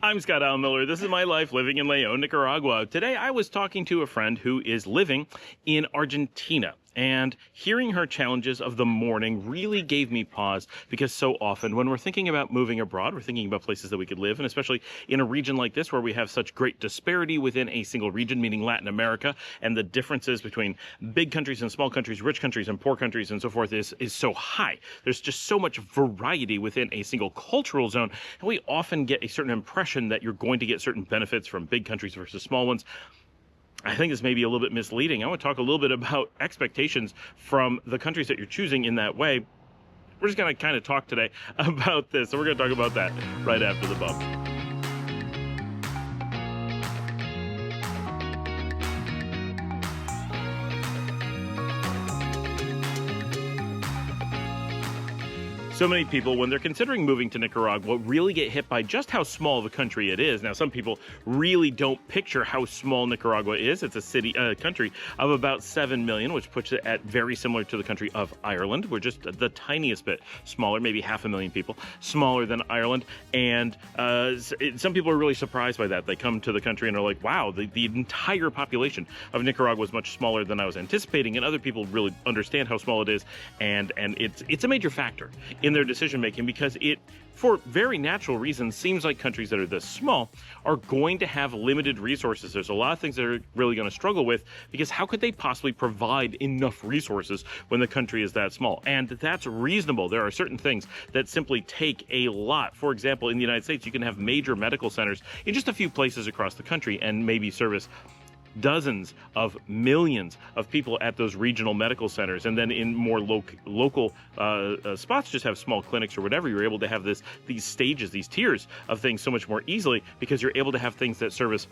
I'm Scott Al Miller. This is my life living in León, Nicaragua. Today I was talking to a friend who is living in Argentina. And hearing her challenges of the morning really gave me pause, because so often when we're thinking about moving abroad, we're thinking about places that we could live, and especially in a region like this where we have such great disparity within a single region, meaning Latin America, and the differences between big countries and small countries, rich countries and poor countries and so forth is so high. There's just so much variety within a single cultural zone, and we often get a certain impression that you're going to get certain benefits from big countries versus small ones. I think this may be a little bit misleading. I want to talk a little bit about expectations from the countries that you're choosing in that way. We're just going to kind of talk today about this. So we're going to talk about that right after the bump. So many people, when they're considering moving to Nicaragua, really get hit by just how small of a country it is. Now, some people really don't picture how small Nicaragua is. It's a country of about 7 million, which puts it at very similar to the country of Ireland. We're just the tiniest bit smaller, maybe 500,000 people, smaller than Ireland. And some people are really surprised by that. They come to the country and are like, wow, the entire population of Nicaragua is much smaller than I was anticipating. And other people really understand how small it is. And it's a major factor in their decision making, because it, for very natural reasons, seems like countries that are this small are going to have limited resources. There's a lot of things that are really going to struggle with, because how could they possibly provide enough resources when the country is that small? And that's reasonable. There are certain things that simply take a lot. For example, in the United States, you can have major medical centers in just a few places across the country and maybe service dozens of millions of people at those regional medical centers, and then in more local spots just have small clinics or whatever. You're able to have these stages, these tiers of things so much more easily, because you're able to have things that service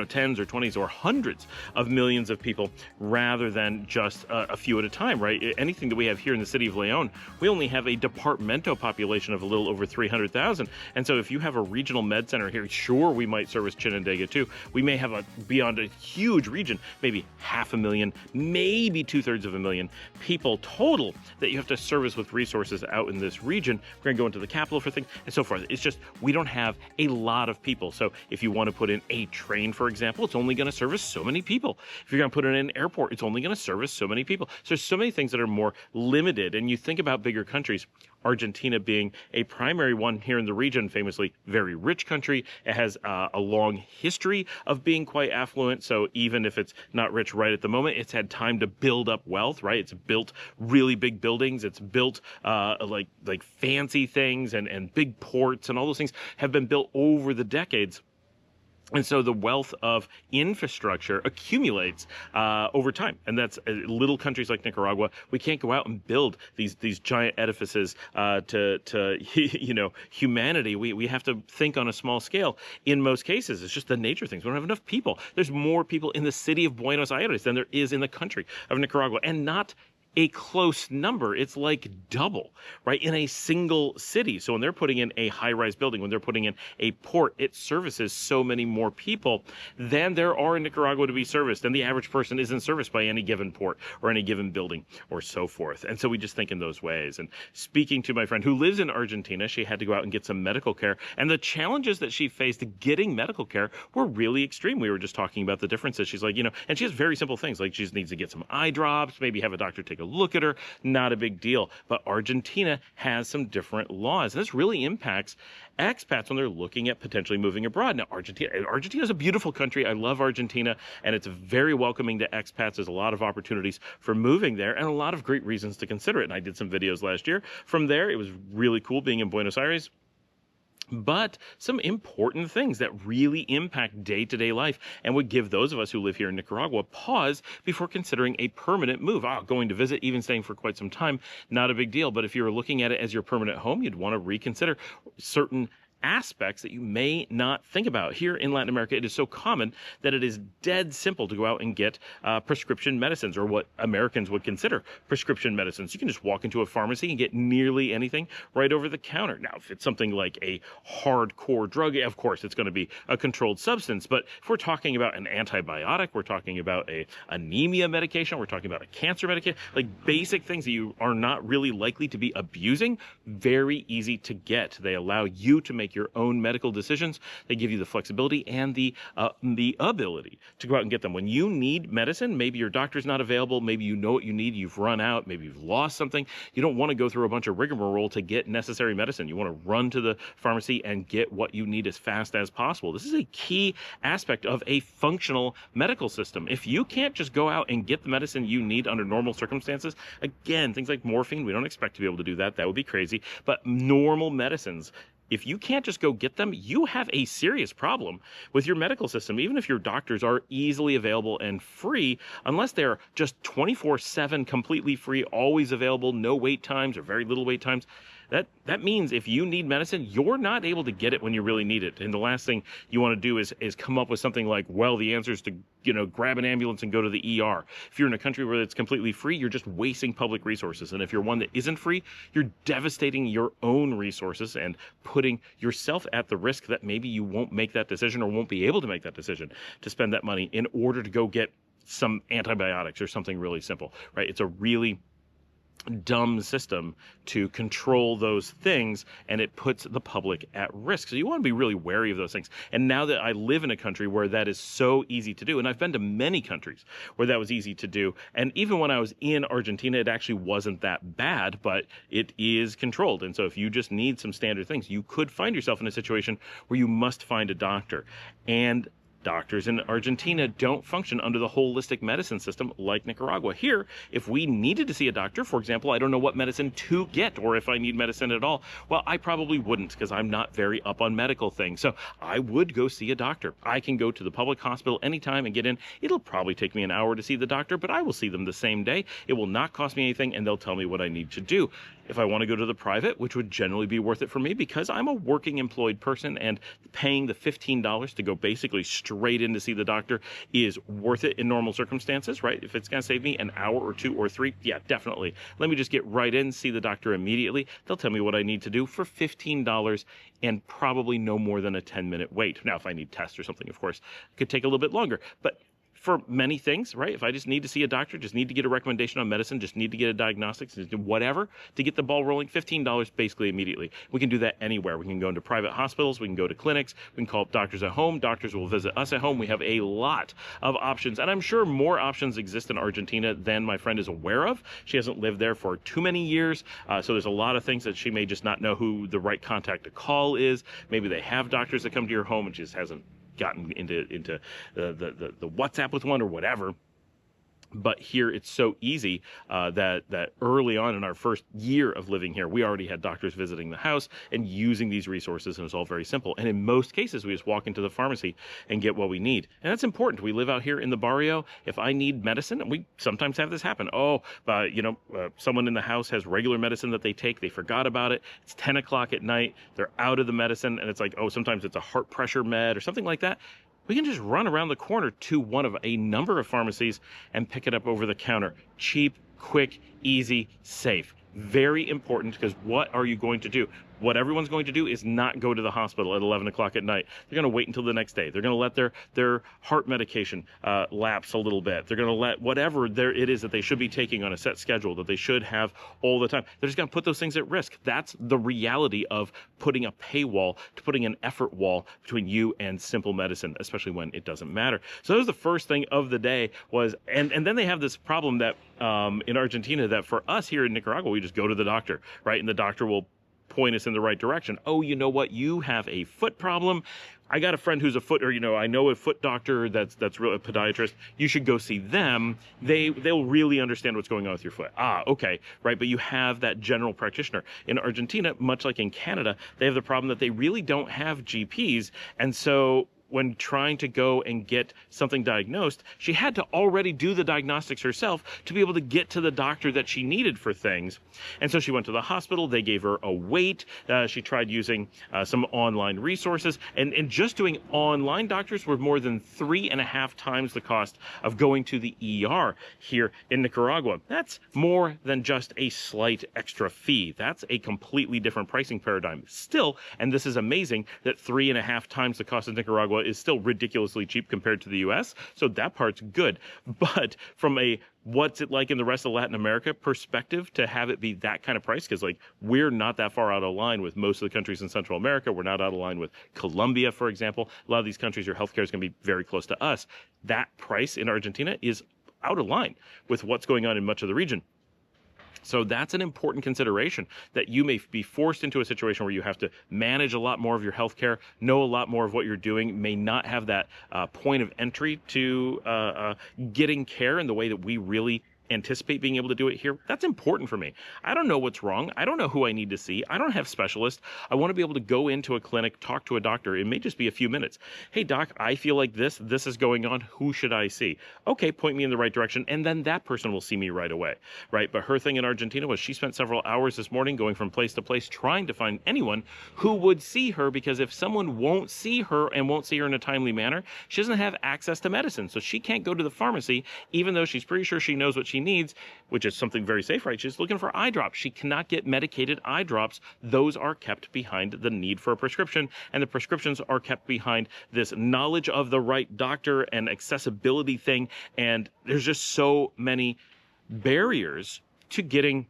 tens or 20s or hundreds of millions of people rather than just a few at a time, right? Anything that we have here in the city of León, we only have a departmento population of a little over 300,000. And so if you have a regional med center here, sure, we might service Chinandega too. We may have beyond a huge region, maybe 500,000, maybe 2/3 of a million people total that you have to service with resources out in this region. We're going to go into the capital for things and so forth. It's just, we don't have a lot of people. So if you want to put in a train, for example, it's only going to service so many people. If you're going to put it in an airport, it's only going to service so many people. So there's so many things that are more limited. And you think about bigger countries, Argentina being a primary one here in the region, famously very rich country. It has a long history of being quite affluent. So even if it's not rich right at the moment, it's had time to build up wealth, right? It's built really big buildings. It's built like fancy things, and big ports, and all those things have been built over the decades. And so the wealth of infrastructure accumulates over time. And that's little countries like Nicaragua. We can't go out and build these giant edifices to humanity. We have to think on a small scale. In most cases, it's just the nature of things. We don't have enough people. There's more people in the city of Buenos Aires than there is in the country of Nicaragua, and not a close number. It's like double, right, in a single city. So when they're putting in a high-rise building, when they're putting in a port, it services so many more people than there are in Nicaragua to be serviced. And the average person isn't serviced by any given port or any given building or so forth. And so we just think in those ways. And speaking to my friend who lives in Argentina, she had to go out and get some medical care. And the challenges that she faced getting medical care were really extreme. We were just talking about the differences. She's like, and she has very simple things, like she just needs to get some eye drops, maybe have a doctor take a look at her, not a big deal. But Argentina has some different laws, and this really impacts expats when they're looking at potentially moving abroad. Now, Argentina is a beautiful country. I love Argentina, and it's very welcoming to expats. There's a lot of opportunities for moving there, and a lot of great reasons to consider it. And I did some videos last year from there. It was really cool being in Buenos Aires. But some important things that really impact day-to-day life and would give those of us who live here in Nicaragua pause before considering a permanent move. Going to visit, even staying for quite some time, not a big deal. But if you're looking at it as your permanent home, you'd want to reconsider certain aspects that you may not think about. Here in Latin America, it is so common that it is dead simple to go out and get prescription medicines, or what Americans would consider prescription medicines. You can just walk into a pharmacy and get nearly anything right over the counter. Now, if it's something like a hardcore drug, of course, it's going to be a controlled substance. But if we're talking about an antibiotic, we're talking about a anemia medication, we're talking about a cancer medication, like basic things that you are not really likely to be abusing, very easy to get. They allow you to make make your own medical decisions. They give you the flexibility and the ability to go out and get them. When you need medicine, maybe your doctor's not available, maybe you know what you need, you've run out, maybe you've lost something. You don't want to go through a bunch of rigmarole to get necessary medicine. You want to run to the pharmacy and get what you need as fast as possible. This is a key aspect of a functional medical system. If you can't just go out and get the medicine you need under normal circumstances, again, things like morphine, we don't expect to be able to do that. That would be crazy. But normal medicines, if you can't just go get them, you have a serious problem with your medical system. Even if your doctors are easily available and free, unless they're just 24/7 completely free, always available, no wait times or very little wait times, that means if you need medicine, you're not able to get it when you really need it. And the last thing you want to do is come up with something like, well, the answer is to, grab an ambulance and go to the ER. If you're in a country where it's completely free, you're just wasting public resources. And if you're one that isn't free, you're devastating your own resources and putting yourself at the risk that maybe you won't make that decision or won't be able to make that decision to spend that money in order to go get some antibiotics or something really simple, right? It's a really dumb system to control those things, and it puts the public at risk. So you want to be really wary of those things. And now that I live in a country where that is so easy to do, and I've been to many countries where that was easy to do, and even when I was in Argentina, it actually wasn't that bad, but it is controlled. And so if you just need some standard things, you could find yourself in a situation where you must find a doctor. And doctors in Argentina don't function under the holistic medicine system like Nicaragua. Here, if we needed to see a doctor, for example, I don't know what medicine to get or if I need medicine at all, well, I probably wouldn't because I'm not very up on medical things. So I would go see a doctor. I can go to the public hospital anytime and get in. It'll probably take me an hour to see the doctor, but I will see them the same day. It will not cost me anything, and they'll tell me what I need to do. If I want to go to the private, which would generally be worth it for me because I'm a working employed person, and paying the $15 to go basically straight in to see the doctor is worth it in normal circumstances, right? If it's going to save me an hour or 2 or 3, yeah, definitely. Let me just get right in, see the doctor immediately. They'll tell me what I need to do for $15 and probably no more than a 10-minute wait. Now, if I need tests or something, of course, it could take a little bit longer. But for many things, right? If I just need to see a doctor, just need to get a recommendation on medicine, just need to get a diagnostics, whatever, to get the ball rolling, $15 basically immediately. We can do that anywhere. We can go into private hospitals, we can go to clinics, we can call up doctors at home, doctors will visit us at home. We have a lot of options, and I'm sure more options exist in Argentina than my friend is aware of. She hasn't lived there for too many years, so there's a lot of things that she may just not know who the right contact to call is. Maybe they have doctors that come to your home and she just hasn't gotten into the WhatsApp with one or whatever. But here it's so easy that early on in our first year of living here, we already had doctors visiting the house and using these resources, and it's all very simple. And in most cases, we just walk into the pharmacy and get what we need. And that's important. We live out here in the barrio. If I need medicine, and we sometimes have this happen. Someone in the house has regular medicine that they take. They forgot about it. It's 10 o'clock at night. They're out of the medicine, and it's like, sometimes it's a heart pressure med or something like that. We can just run around the corner to one of a number of pharmacies and pick it up over the counter. Cheap, quick, easy, safe. Very important, because what are you going to do? What everyone's going to do is not go to the hospital at 11 o'clock at night. They're going to wait until the next day. They're going to let their heart medication lapse a little bit. They're going to let whatever it is that they should be taking on a set schedule, that they should have all the time. They're just going to put those things at risk. That's the reality of putting a paywall, to putting an effort wall between you and simple medicine, especially when it doesn't matter. So that was the first thing of the day was, and then they have this problem that in Argentina, that for us here in Nicaragua, we just go to the doctor, right? And the doctor will point us in the right direction. Oh, you know what? You have a foot problem. I got a friend who's I know a foot doctor that's really a podiatrist. You should go see them. They'll really understand what's going on with your foot. Okay, right. But you have that general practitioner. In Argentina, much like in Canada, they have the problem that they really don't have GPs. And so when trying to go and get something diagnosed, she had to already do the diagnostics herself to be able to get to the doctor that she needed for things. And so she went to the hospital. They gave her a wait. She tried using some online resources. And just doing online doctors were more than 3.5 times the cost of going to the ER here in Nicaragua. That's more than just a slight extra fee. That's a completely different pricing paradigm. Still, and this is amazing, that 3.5 times the cost of Nicaragua is still ridiculously cheap compared to the US, so that part's good. But from a what's it like in the rest of Latin America perspective to have it be that kind of price, because like we're not that far out of line with most of the countries in Central America. We're not out of line with Colombia, for example. A lot of these countries, your healthcare is going to be very close to us. That price in Argentina is out of line with what's going on in much of the region. So that's an important consideration, that you may be forced into a situation where you have to manage a lot more of your healthcare, know a lot more of what you're doing, may not have that point of entry to getting care in the way that we really anticipate being able to do it here. That's important for me. I don't know what's wrong. I don't know who I need to see. I don't have specialists. I want to be able to go into a clinic, talk to a doctor. It may just be a few minutes. Hey, doc, I feel like this is going on. Who should I see? Okay, point me in the right direction. And then that person will see me right away, right? But her thing in Argentina was she spent several hours this morning going from place to place trying to find anyone who would see her, because if someone won't see her and won't see her in a timely manner, she doesn't have access to medicine. So she can't go to the pharmacy, even though she's pretty sure she knows what she needs, which is something very safe, right? She's looking for eye drops. She cannot get medicated eye drops. Those are kept behind the need for a prescription, and the prescriptions are kept behind this knowledge of the right doctor and accessibility thing. And there's just so many barriers to getting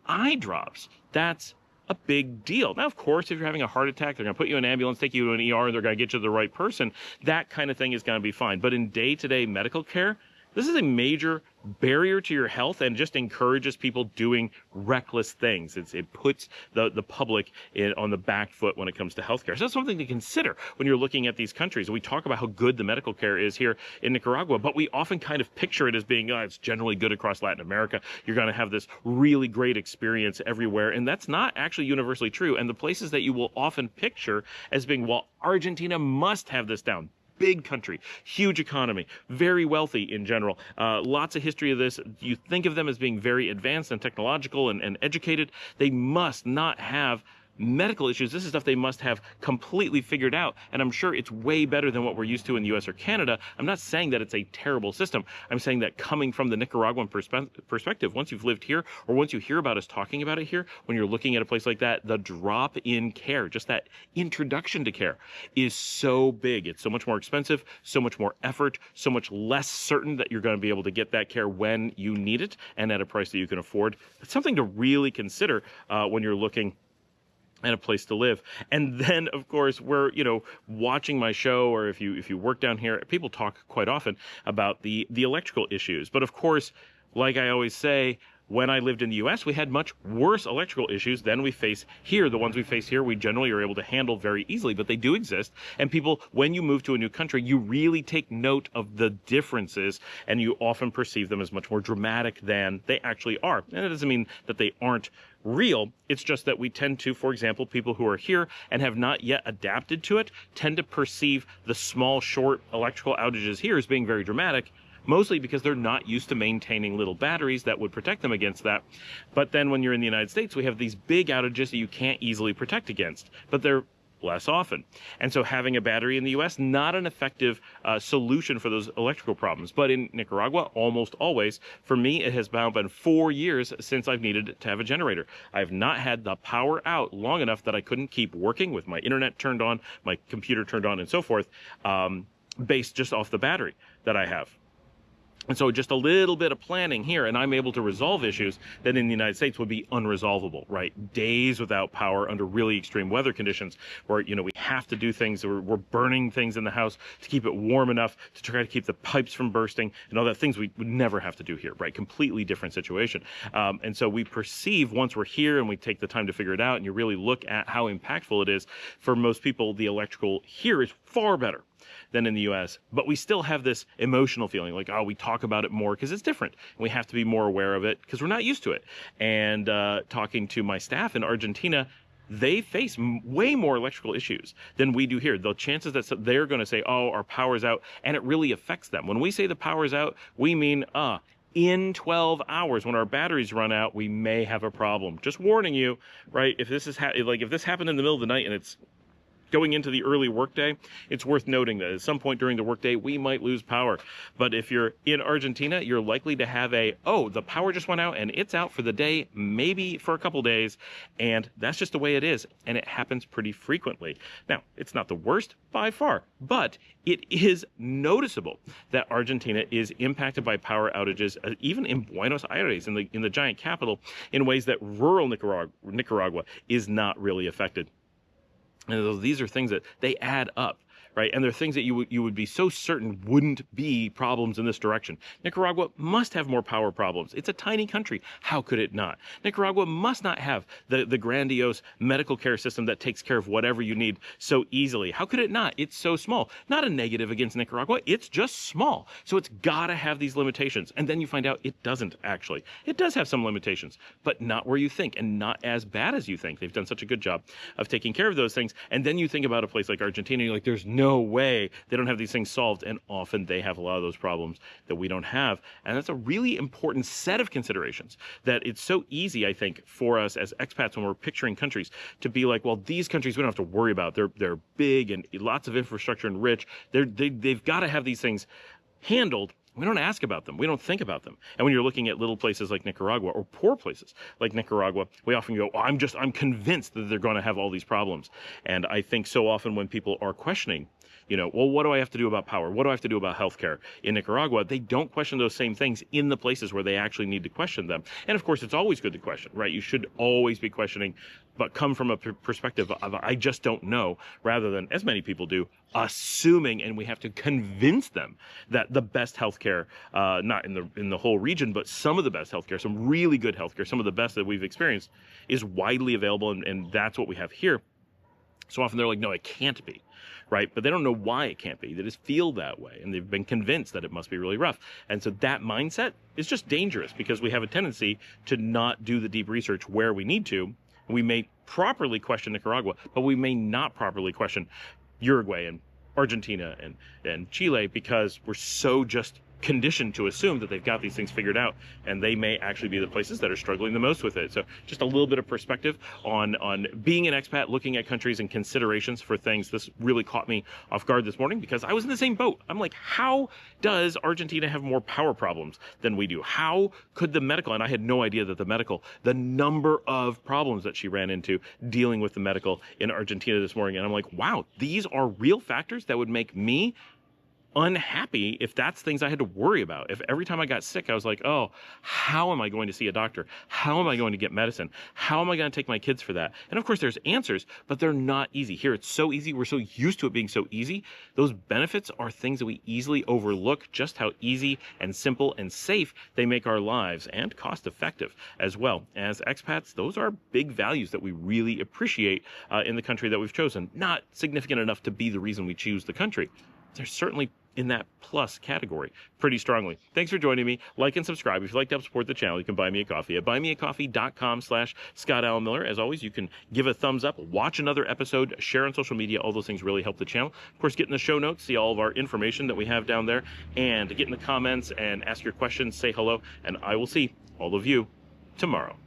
eye drops. That's a big deal. Now, of course, if you're having a heart attack, they're going to put you in an ambulance, take you to an ER, and they're going to get you to the right person. That kind of thing is going to be fine. But in day-to-day medical care, this is a major barrier to your health and just encourages people doing reckless things. It puts the public on the back foot when it comes to healthcare. So that's something to consider when you're looking at these countries. We talk about how good the medical care is here in Nicaragua, but we often kind of picture it as being, it's generally good across Latin America. You're going to have this really great experience everywhere, and that's not actually universally true. And the places that you will often picture as being, well, Argentina must have this down. Big country, huge economy, very wealthy in general. Lots of history of this. You think of them as being very advanced and technological and educated. They must not have medical issues. This is stuff they must have completely figured out. And I'm sure it's way better than what we're used to in the US or Canada. I'm not saying that it's a terrible system. I'm saying that coming from the Nicaraguan perspective, once you've lived here or once you hear about us talking about it here, when you're looking at a place like that, the drop in care, just that introduction to care, is so big. It's so much more expensive, so much more effort, so much less certain that you're going to be able to get that care when you need it and at a price that you can afford. It's something to really consider when you're looking and a place to live. And then, of course, we're, watching my show, or if you work down here, people talk quite often about the electrical issues. But of course, like I always say, when I lived in the US, we had much worse electrical issues than we face here. The ones we face here, we generally are able to handle very easily, but they do exist. And people, when you move to a new country, you really take note of the differences, and you often perceive them as much more dramatic than they actually are. And it doesn't mean that they aren't real. It's just that we tend to, for example, people who are here and have not yet adapted to it tend to perceive the small, short electrical outages here as being very dramatic, mostly because they're not used to maintaining little batteries that would protect them against that. But then when you're in the United States, we have these big outages that you can't easily protect against, but they're less often. And so having a battery in the US, not an effective solution for those electrical problems. But in Nicaragua, almost always, for me, it has now been 4 years since I've needed to have a generator. I've not had the power out long enough that I couldn't keep working with my internet turned on, my computer turned on, and so forth, based just off the battery that I have. And so just a little bit of planning here, and I'm able to resolve issues that in the United States would be unresolvable, right? Days without power under really extreme weather conditions where, we have to do things, we're burning things in the house to keep it warm enough to try to keep the pipes from bursting and all that, things we would never have to do here, right? Completely different situation. And so we perceive, once we're here and we take the time to figure it out and you really look at how impactful it is, for most people, the electrical here is far better than in the US. But we still have this emotional feeling like, we talk about it more because it's different. And we have to be more aware of it because we're not used to it. And talking to my staff in Argentina, they face way more electrical issues than we do here. The chances that they're going to say, our power's out, and it really affects them. When we say the power's out, we mean, in 12 hours, when our batteries run out, we may have a problem. Just warning you, right? If this is if this happened in the middle of the night and it's Going into the early workday, it's worth noting that at some point during the workday, we might lose power. But if you're in Argentina, you're likely to have the power just went out and it's out for the day, maybe for a couple days. And that's just the way it is. And it happens pretty frequently. Now, it's not the worst by far, but it is noticeable that Argentina is impacted by power outages, even in Buenos Aires, in the giant capital, in ways that rural Nicaragua is not really affected. And these are things that they add up, right? And they're things that you would be so certain wouldn't be problems in this direction. Nicaragua must have more power problems. It's a tiny country. How could it not? Nicaragua must not have the grandiose medical care system that takes care of whatever you need so easily. How could it not? It's so small. Not a negative against Nicaragua. It's just small. So it's got to have these limitations. And then you find out it doesn't actually. It does have some limitations, but not where you think and not as bad as you think. They've done such a good job of taking care of those things. And then you think about a place like Argentina, you're like, there's no way they don't have these things solved, and often they have a lot of those problems that we don't have. And that's a really important set of considerations, that it's so easy, I think, for us as expats when we're picturing countries to be like, well, these countries we don't have to worry about. They're big and lots of infrastructure and rich. They've got to have these things handled. We don't ask about them. We don't think about them. And when you're looking at little places like Nicaragua or poor places like Nicaragua, we often go, oh, I'm convinced that they're going to have all these problems. And I think so often when people are questioning, well, what do I have to do about power? What do I have to do about healthcare in Nicaragua? They don't question those same things in the places where they actually need to question them. And of course, it's always good to question, right? You should always be questioning, but come from a perspective of I just don't know, rather than, as many people do, assuming, and we have to convince them that the best healthcare, not in the whole region, but some of the best healthcare, some really good healthcare, some of the best that we've experienced, is widely available, and that's what we have here. So often they're like, no, it can't be, right? But they don't know why it can't be. They just feel that way, and they've been convinced that it must be really rough. And so that mindset is just dangerous, because we have a tendency to not do the deep research where we need to. We may properly question Nicaragua, but we may not properly question Uruguay and Argentina and Chile, because we're so just conditioned to assume that they've got these things figured out, and they may actually be the places that are struggling the most with it. So just a little bit of perspective on being an expat, looking at countries and considerations for things. This really caught me off guard this morning, because I was in the same boat. I'm like, how does Argentina have more power problems than we do? How could the medical, and I had no idea that the number of problems that she ran into dealing with the medical in Argentina this morning. And I'm like, wow, these are real factors that would make me unhappy if that's things I had to worry about. If every time I got sick, I was like, oh, how am I going to see a doctor? How am I going to get medicine? How am I going to take my kids for that? And of course, there's answers, but they're not easy. Here, it's so easy. We're so used to it being so easy. Those benefits are things that we easily overlook, just how easy and simple and safe they make our lives, and cost effective as well. As expats, those are big values that we really appreciate in the country that we've chosen. Not significant enough to be the reason we choose the country. They're certainly in that plus category pretty strongly. Thanks for joining me. Like and subscribe. If you'd like to help support the channel, you can buy me a coffee at buymeacoffee.com/Scott Allen Miller. As always, you can give a thumbs up, watch another episode, share on social media. All those things really help the channel. Of course, get in the show notes, see all of our information that we have down there, and get in the comments and ask your questions, say hello, and I will see all of you tomorrow.